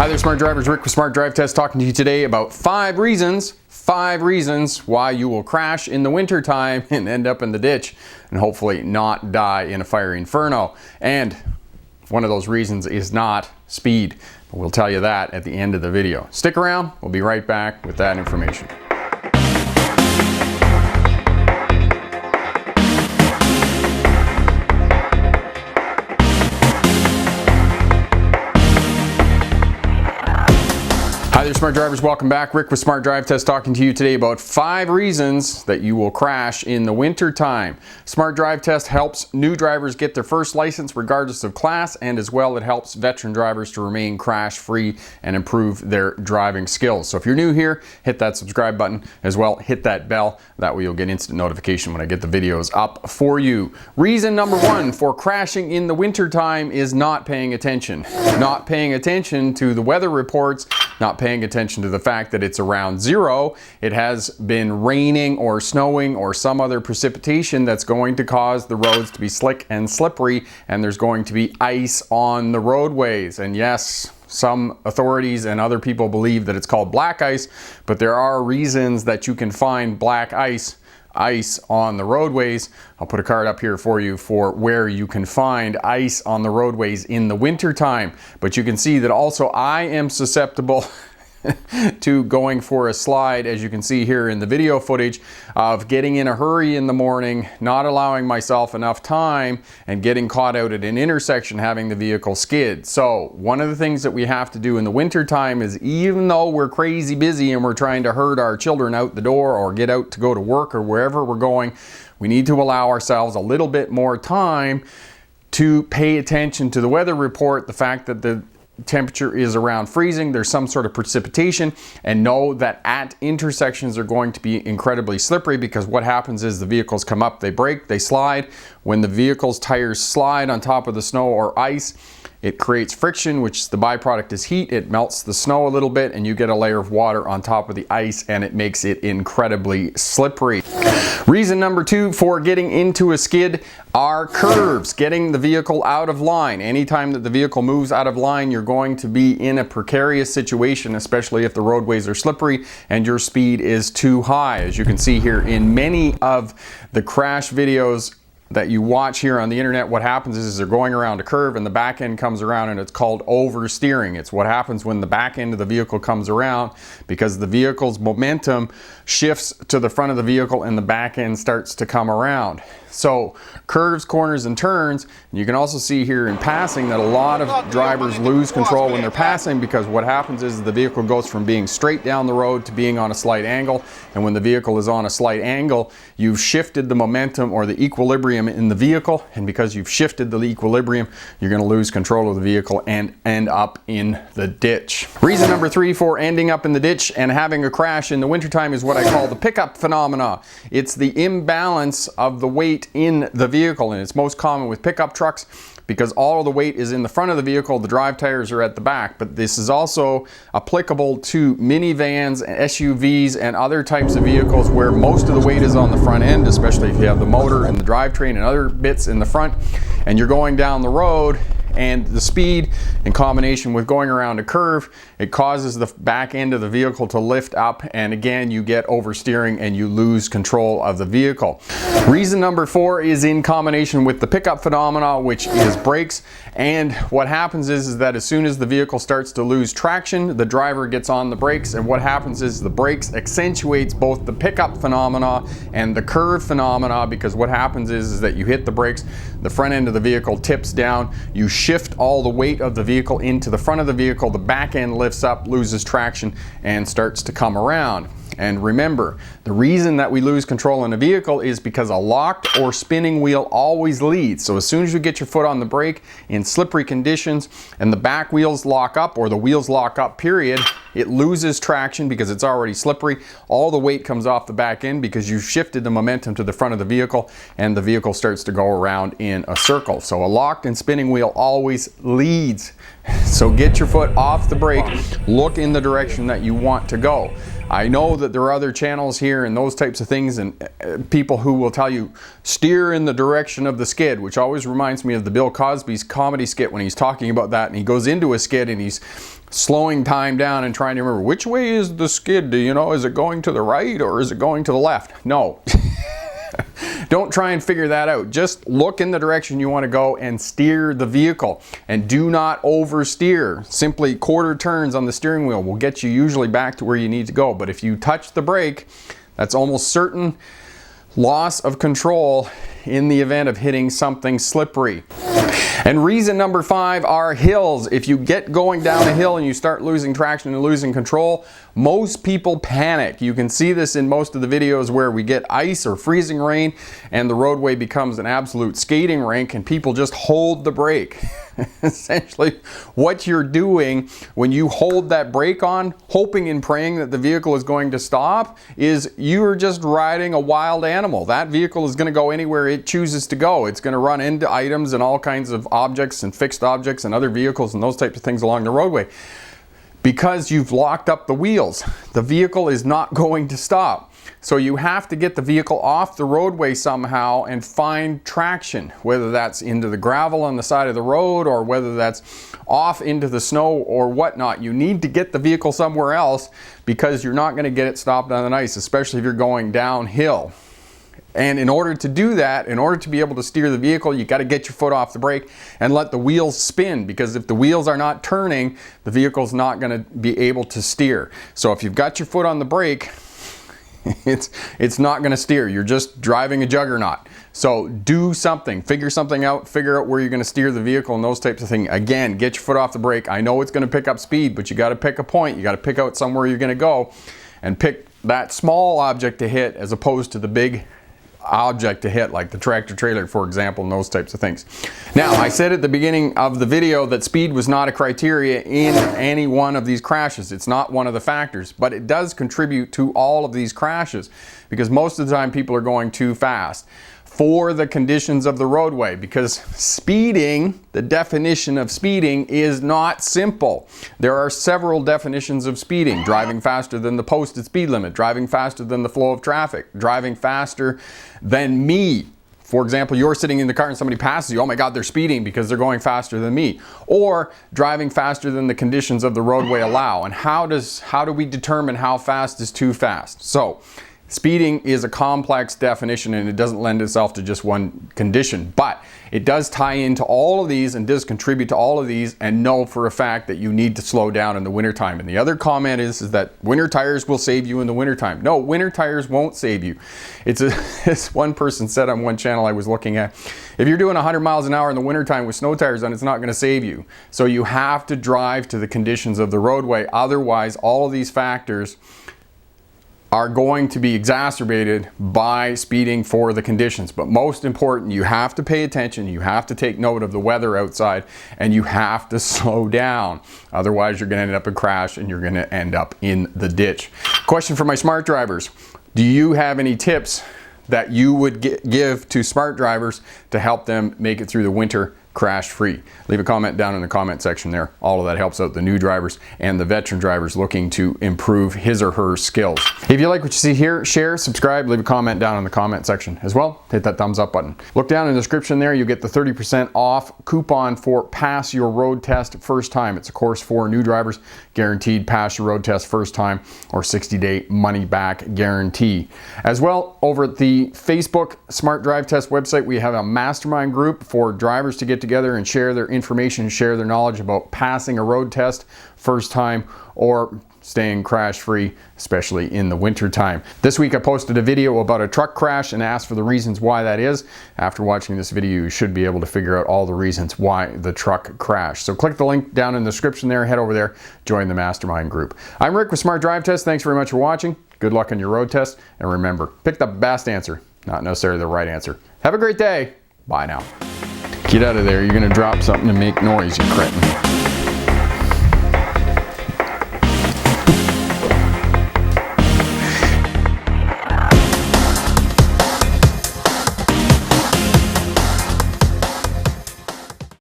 Hi there, Smart Drivers. Rick with Smart Drive Test talking to you today about 5 reasons why you will crash in the winter time and end up in the ditch and hopefully not die in a fiery inferno. And one of those reasons is not speed. But we'll tell you that at the end of the video. Stick around. We'll be right back with that information. Hi there, Smart Drivers. Welcome back. Rick with Smart Drive Test talking to you today about 5 reasons that you will crash in the winter time. Smart Drive Test helps new drivers get their first license regardless of class, and as well it helps veteran drivers to remain crash free and improve their driving skills. So if you're new here, hit that subscribe button, as well hit that bell. That way you'll get instant notification when I get the videos up for you. Reason number 1 for crashing in the winter time is not paying attention. Not paying attention to the weather reports, not paying attention to the fact that it's around 0, it has been raining or snowing or some other precipitation that's going to cause the roads to be slick and slippery, and there's going to be ice on the roadways. And yes, some authorities and other people believe that it's called black ice, but there are reasons that you can find black ice on the roadways. I'll put a card up here for you for where you can find ice on the roadways in the winter time. But you can see that also I am susceptible to going for a slide, as you can see here in the video footage, of getting in a hurry in the morning, not allowing myself enough time, and getting caught out at an intersection having the vehicle skid. So one of the things that we have to do in the winter time is, even though we're crazy busy and we're trying to herd our children out the door or get out to go to work or wherever we're going, we need to allow ourselves a little bit more time to pay attention to the weather report, the fact that the temperature is around freezing, there's some sort of precipitation, and know that at intersections are going to be incredibly slippery, because what happens is the vehicles come up, they brake, they slide. When the vehicle's tires slide on top of the snow or ice, it creates friction, which the byproduct is heat. It melts the snow a little bit and you get a layer of water on top of the ice, and it makes it incredibly slippery. Reason number 2 for getting into a skid are curves, getting the vehicle out of line. Anytime that the vehicle moves out of line, you're going to be in a precarious situation, especially if the roadways are slippery and your speed is too high. As you can see here in many of the crash videos that you watch here on the internet, what happens is they're going around a curve and the back end comes around, and it's called oversteering. It's what happens when the back end of the vehicle comes around, because the vehicle's momentum shifts to the front of the vehicle and the back end starts to come around. So curves, corners, and turns. And you can also see here in passing that a lot of drivers lose control when they're passing, because what happens is the vehicle goes from being straight down the road to being on a slight angle. And when the vehicle is on a slight angle, you've shifted the momentum or the equilibrium in the vehicle, and because you've shifted the equilibrium, you're going to lose control of the vehicle and end up in the ditch. Reason number 3 for ending up in the ditch and having a crash in the wintertime is what I call the pickup phenomena. It's the imbalance of the weight in the vehicle, and it's most common with pickup trucks because all of the weight is in the front of the vehicle, the drive tires are at the back. But this is also applicable to minivans, SUVs, and other types of vehicles where most of the weight is on the front end, especially if you have the motor and the drivetrain and other bits in the front, and you're going down the road, and the speed in combination with going around a curve, it causes the back end of the vehicle to lift up, and again you get oversteering and you lose control of the vehicle. Reason number 4 is in combination with the pickup phenomena, which is brakes. And what happens is that as soon as the vehicle starts to lose traction, the driver gets on the brakes, and what happens is the brakes accentuates both the pickup phenomena and the curve phenomena, because what happens is that you hit the brakes, the front end of the vehicle tips down, you shift all the weight of the vehicle into the front of the vehicle, the back end lifts up, loses traction, and starts to come around. And remember, the reason that we lose control in a vehicle is because a locked or spinning wheel always leads. So as soon as you get your foot on the brake in slippery conditions and the back wheels lock up, or the wheels lock up period, it loses traction because it's already slippery. All the weight comes off the back end because you've shifted the momentum to the front of the vehicle, and the vehicle starts to go around in a circle. So a locked and spinning wheel always leads. So get your foot off the brake, look in the direction that you want to go. I know that there are other channels here and those types of things, and people who will tell you steer in the direction of the skid, which always reminds me of the Bill Cosby's comedy skit when he's talking about that, and he goes into a skid and he's slowing time down and trying to remember which way is the skid. Do you know, is it going to the right or is it going to the left? No. Don't try and figure that out. Just look in the direction you want to go and steer the vehicle. And do not oversteer. Simply quarter turns on the steering wheel will get you usually back to where you need to go. But if you touch the brake, that's almost certain loss of control in the event of hitting something slippery. And reason number 5 are hills. If you get going down a hill and you start losing traction and losing control, most people panic. You can see this in most of the videos where we get ice or freezing rain and the roadway becomes an absolute skating rink and people just hold the brake. Essentially, what you're doing when you hold that brake on, hoping and praying that the vehicle is going to stop, is you're just riding a wild animal. That vehicle is going to go anywhere it chooses to go. It's going to run into items and all kinds of objects and fixed objects and other vehicles and those types of things along the roadway. Because you've locked up the wheels, the vehicle is not going to stop. So you have to get the vehicle off the roadway somehow and find traction, whether that's into the gravel on the side of the road or whether that's off into the snow or whatnot. You need to get the vehicle somewhere else because you're not going to get it stopped on the ice, especially if you're going downhill. And in order to do that, in order to be able to steer the vehicle, you got to get your foot off the brake and let the wheels spin, because if the wheels are not turning, the vehicle's not going to be able to steer. So if you've got your foot on the brake, it's not going to steer. You're just driving a juggernaut. So do something, figure something out, figure out where you're going to steer the vehicle and those types of things. Again, get your foot off the brake. I know it's going to pick up speed, but you got to pick a point. You got to pick out somewhere you're going to go and pick that small object to hit as opposed to the big object to hit, like the tractor trailer, for example, and those types of things. Now, I said at the beginning of the video that speed was not a criteria in any one of these crashes. It's not one of the factors, but it does contribute to all of these crashes because most of the time people are going too fast for the conditions of the roadway, because speeding, the definition of speeding is not simple. There are several definitions of speeding: driving faster than the posted speed limit, driving faster than the flow of traffic, driving faster than me. For example, you're sitting in the car and somebody passes you, oh my God, they're speeding because they're going faster than me. Or driving faster than the conditions of the roadway allow. And how do we determine how fast is too fast? So, speeding is a complex definition and it doesn't lend itself to just one condition, but it does tie into all of these and does contribute to all of these, and know for a fact that you need to slow down in the wintertime. And the other comment is that winter tires will save you in the wintertime. No, winter tires won't save you. As one person said on one channel I was looking at, if you're doing 100 miles an hour in the wintertime with snow tires on, it's not going to save you. So you have to drive to the conditions of the roadway. Otherwise, all of these factors are going to be exacerbated by speeding for the conditions. But most important, you have to pay attention, you have to take note of the weather outside, and you have to slow down. Otherwise, you're going to end up in a crash and you're going to end up in the ditch. Question for my smart drivers: do you have any tips that you would give to smart drivers to help them make it through the winter crash free? Leave a comment down in the comment section there. All of that helps out the new drivers and the veteran drivers looking to improve his or her skills. If you like what you see here, share, subscribe, leave a comment down in the comment section as well. Hit that thumbs up button. Look down in the description there, you get the 30% off coupon for Pass Your Road Test First Time. It's a course for new drivers, guaranteed pass your road test first time, or 60-day money back guarantee. As well, over at the Facebook Smart Drive Test website, we have a mastermind group for drivers to get together and share their information, share their knowledge about passing a road test first time or staying crash free, especially in the winter time. This week I posted a video about a truck crash and asked for the reasons why that is. After watching this video, you should be able to figure out all the reasons why the truck crashed. So click the link down in the description there, head over there, join the mastermind group. I'm Rick with Smart Drive Test. Thanks very much for watching. Good luck on your road test, and remember, pick the best answer, not necessarily the right answer. Have a great day. Bye now. Get out of there. You're going to drop something to make noise, you cretin.